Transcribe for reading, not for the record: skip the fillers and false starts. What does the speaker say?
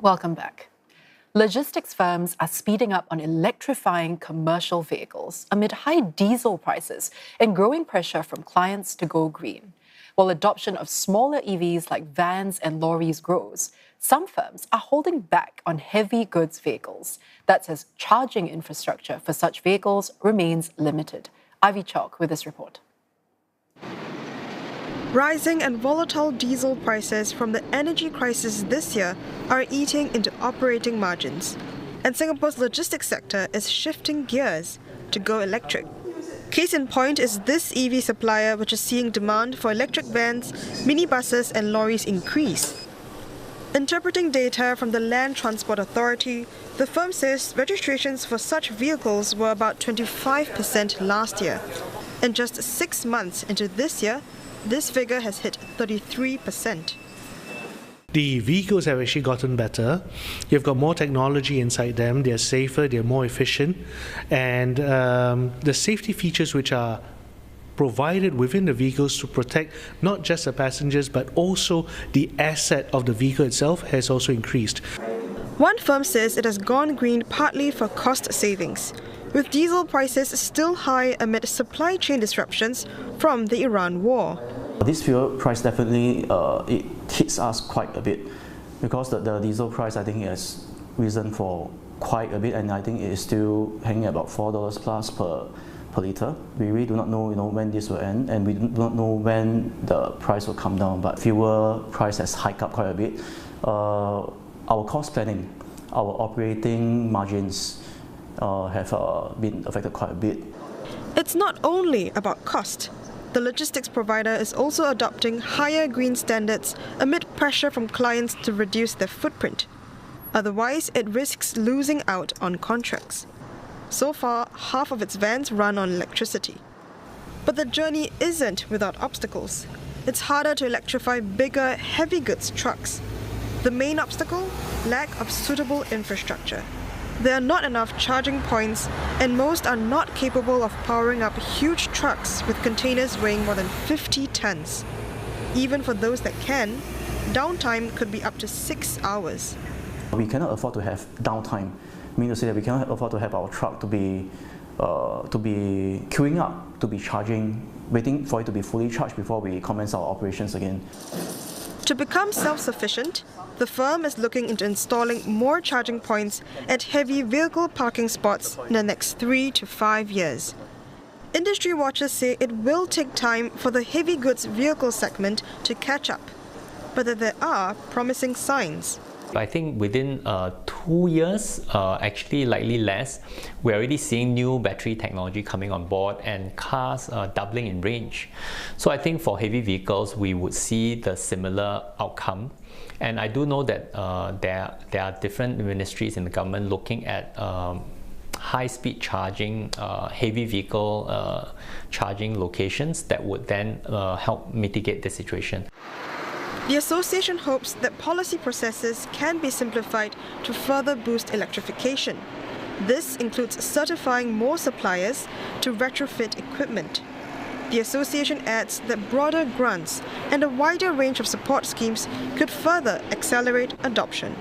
Welcome back. Logistics firms are speeding up on electrifying commercial vehicles amid high diesel prices and growing pressure from clients to go green. While adoption of smaller EVs like vans and lorries grows, some firms are holding back on heavy goods vehicles. That's as charging infrastructure for such vehicles remains limited. Chok with this report. Rising and volatile diesel prices from the energy crisis this year are eating into operating margins. And Singapore's logistics sector is shifting gears to go electric. Case in point is this EV supplier, which is seeing demand for electric vans, minibuses and lorries increase. Interpreting data from the Land Transport Authority, the firm says registrations for such vehicles were about 25% last year. And just 6 months into this year, this figure has hit 33%. The vehicles have actually gotten better. You've got more technology inside them. They're safer, they're more efficient. And the safety features which are provided within the vehicles to protect not just the passengers but also the asset of the vehicle itself has also increased. One firm says it has gone green partly for cost savings, with diesel prices still high amid supply chain disruptions from the Iran war. This fuel price definitely it hits us quite a bit because the diesel price I think has risen for quite a bit, and I think it is still hanging at about $4 plus per litre. We really do not know, when this will end, and we do not know when the price will come down. But fuel price has hiked up quite a bit. Our cost planning, our operating margins have been affected quite a bit. It's not only about cost. The logistics provider is also adopting higher green standards amid pressure from clients to reduce their footprint. Otherwise, it risks losing out on contracts. So far, half of its vans run on electricity. But the journey isn't without obstacles. It's harder to electrify bigger, heavy goods trucks. The main obstacle? Lack of suitable infrastructure. There are not enough charging points, and most are not capable of powering up huge trucks with containers weighing more than 50 tons. Even for those that can, downtime could be up to 6 hours. We cannot afford to have downtime. I mean to say that we cannot afford to have our truck to be queuing up, to be charging, waiting for it to be fully charged before we commence our operations again. To become self-sufficient, the firm is looking into installing more charging points at heavy vehicle parking spots in the next 3 to 5 years. Industry watchers say it will take time for the heavy goods vehicle segment to catch up, but that there are promising signs. I think within 2 years, actually likely less, we're already seeing new battery technology coming on board and cars doubling in range. So I think for heavy vehicles, we would see the similar outcome. And I do know that there are different ministries in the government looking at high-speed charging, heavy vehicle charging locations that would then help mitigate the situation. The association hopes that policy processes can be simplified to further boost electrification. This includes certifying more suppliers to retrofit equipment. The association adds that broader grants and a wider range of support schemes could further accelerate adoption.